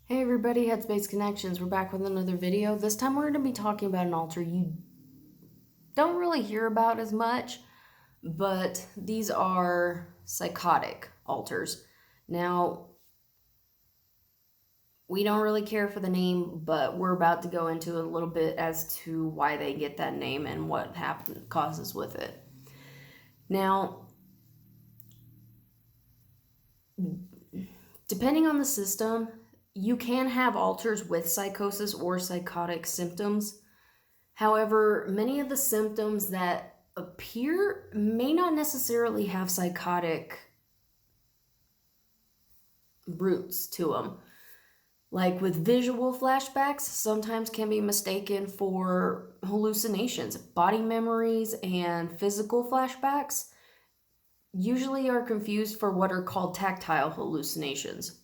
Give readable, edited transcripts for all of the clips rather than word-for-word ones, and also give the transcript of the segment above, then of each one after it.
Hey everybody, HeadspaceConnections. We're back with another video. This time we're going to be talking about an altar you don't really hear about as much, but these are psychotic altars. Now, we don't really care for the name, but we're about to go into a little bit as to why they get that name and what causes with it. Now, depending on the system, you can have altars with psychosis or psychotic symptoms. However, many of the symptoms that appear may not necessarily have psychotic roots to them. Like with visual flashbacks, sometimes can be mistaken for hallucinations. Body memories and physical flashbacks usually are confused for what are called tactile hallucinations.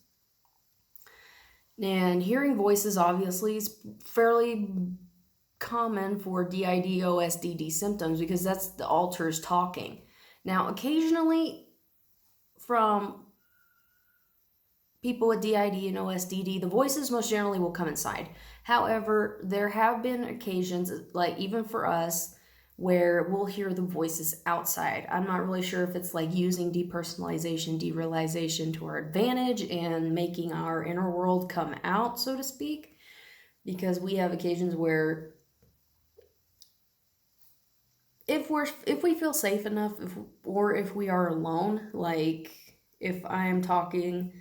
And hearing voices obviously is fairly common for DID-OSDD symptoms because that's the alters talking. Now, occasionally from people with DID and OSDD, the voices most generally will come inside. However, there have been occasions, like even for us, where we'll hear the voices outside. I'm not really sure if it's like using depersonalization, derealization to our advantage and making our inner world come out, so to speak, because we have occasions where if we feel safe enough, or if we are alone, like if I'm talking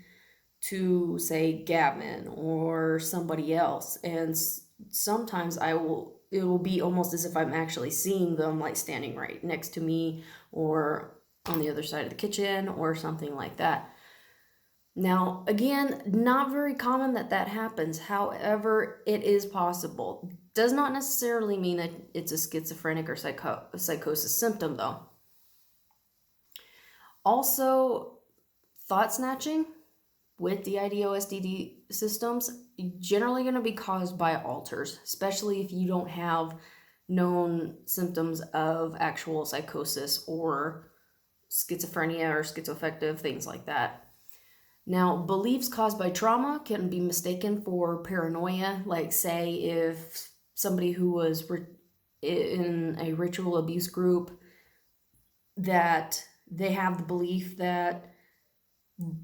to say Gavin or somebody else, and sometimes it will be almost as if I'm actually seeing them, like standing right next to me or on the other side of the kitchen or something like that. Now, again, not very common that happens. However, it is possible. Does not necessarily mean that it's a schizophrenic or psychosis symptom, though. Also, thought snatching with the DID-OSDD systems generally going to be caused by alters, especially if you don't have known symptoms of actual psychosis or schizophrenia or schizoaffective, things like that. Now, beliefs caused by trauma can be mistaken for paranoia. Like, say, if somebody who was in a ritual abuse group, that they have the belief that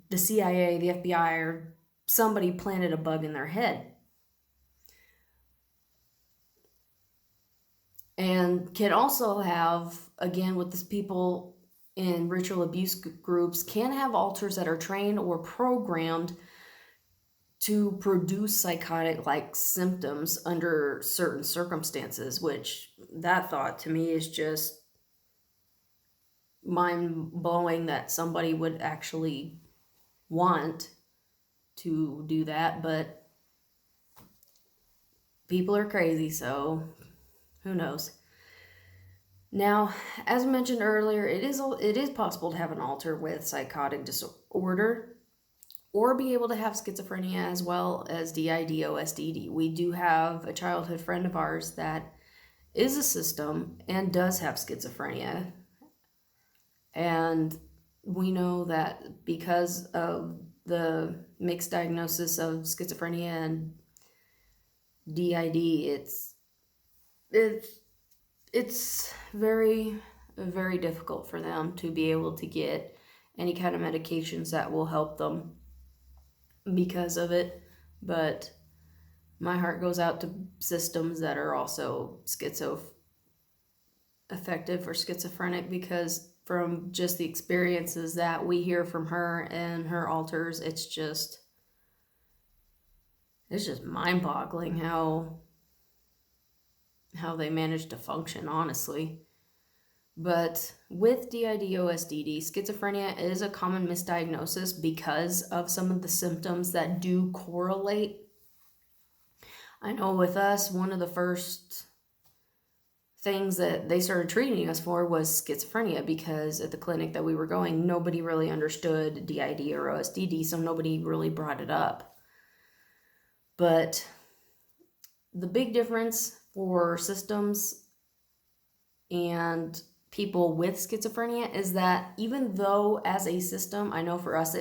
the CIA, the FBI, or somebody planted a bug in their head. And can also have, again, with this people in ritual abuse groups, can have alters that are trained or programmed to produce psychotic-like symptoms under certain circumstances, which that thought to me is just mind-blowing that somebody would actually want to do that, but people are crazy, so who knows. Now, as mentioned earlier, it is possible to have an alter with psychotic disorder or be able to have schizophrenia as well as DID-OSDD. We do have a childhood friend of ours that is a system and does have schizophrenia. And we know that because of the mixed diagnosis of schizophrenia and DID, it's very, very difficult for them to be able to get any kind of medications that will help them because of it. But my heart goes out to systems that are also schizoaffective or schizophrenic, because from just the experiences that we hear from her and her alters, it's just mind-boggling how they manage to function, honestly. But with DID-OSDD, schizophrenia is a common misdiagnosis because of some of the symptoms that do correlate. I know with us, one of the first things that they started treating us for was schizophrenia, because at the clinic that we were going, nobody really understood DID or OSDD, so nobody really brought it up. But the big difference for systems and people with schizophrenia is that even though as a system, I know for us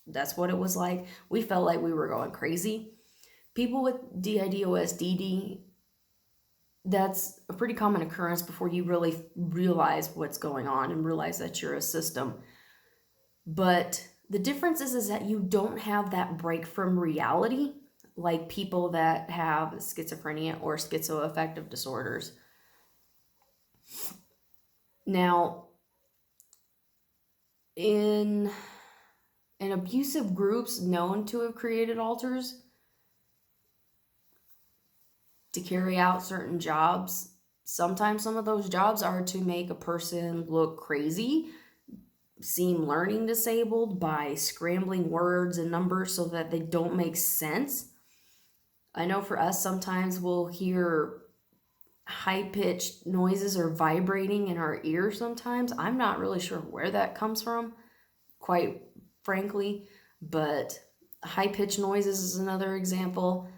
that's what it was like, we felt like we were going crazy. People with DIDOS-DD, that's a pretty common occurrence before you really realize what's going on and realize that you're a system. But the difference is that you don't have that break from reality like people that have schizophrenia or schizoaffective disorders. Now, in abusive groups known to have created alters to carry out certain jobs, sometimes some of those jobs are to make a person look crazy, seem learning disabled by scrambling words and numbers so that they don't make sense. I know for us, sometimes we'll hear high-pitched noises or vibrating in our ears sometimes. I'm not really sure where that comes from, quite frankly, but high-pitched noises is another example.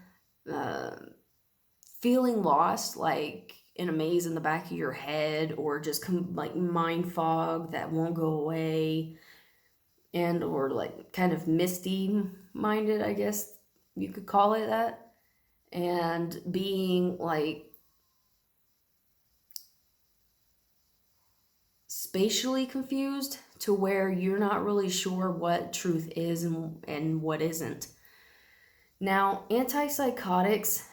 Feeling lost, like in a maze in the back of your head, or just like mind fog that won't go away, and or like kind of misty minded, I guess you could call it that, and being like spatially confused to where you're not really sure what truth is and what isn't. Now, antipsychotics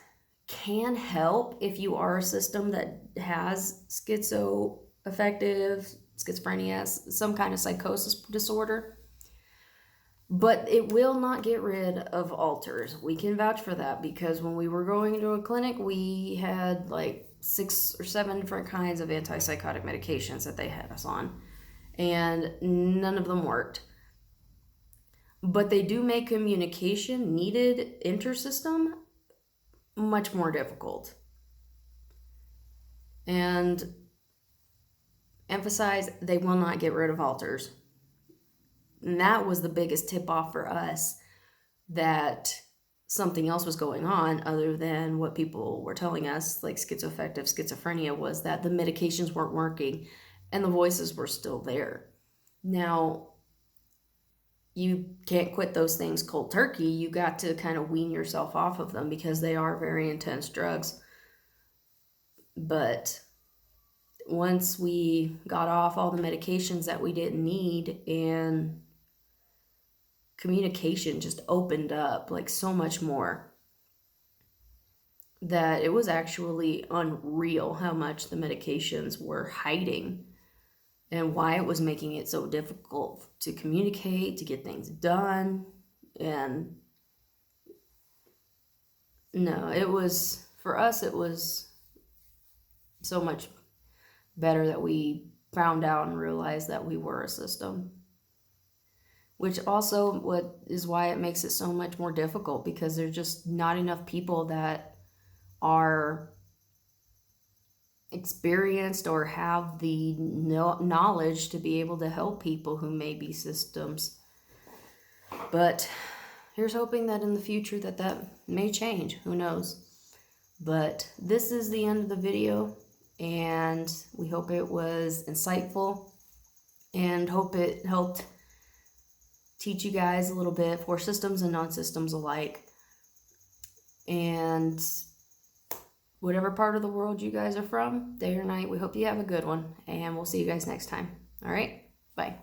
can help if you are a system that has schizoaffective, schizophrenia, some kind of psychosis disorder, but it will not get rid of alters. We can vouch for that because when we were going into a clinic, we had like 6 or 7 different kinds of antipsychotic medications that they had us on, and none of them worked. But they do make communication needed intersystem much more difficult. And emphasize, they will not get rid of alters. And that was the biggest tip off for us that something else was going on other than what people were telling us, like schizoaffective schizophrenia, was that the medications weren't working and the voices were still there. Now, you can't quit those things cold turkey. You got to kind of wean yourself off of them because they are very intense drugs. But once we got off all the medications that we didn't need, and communication just opened up like so much more, that it was actually unreal how much the medications were hiding and why it was making it so difficult to communicate, to get things done. And no, it was, for us, it was so much better that we found out and realized that we were a system. Which also what is why it makes it so much more difficult, because there's just not enough people that are experienced or have the knowledge to be able to help people who may be systems. But here's hoping that in the future that may change. Who knows? But this is the end of the video, and we hope it was insightful and hope it helped teach you guys a little bit for systems and non-systems alike. And whatever part of the world you guys are from, day or night, we hope you have a good one, and we'll see you guys next time. All right, bye.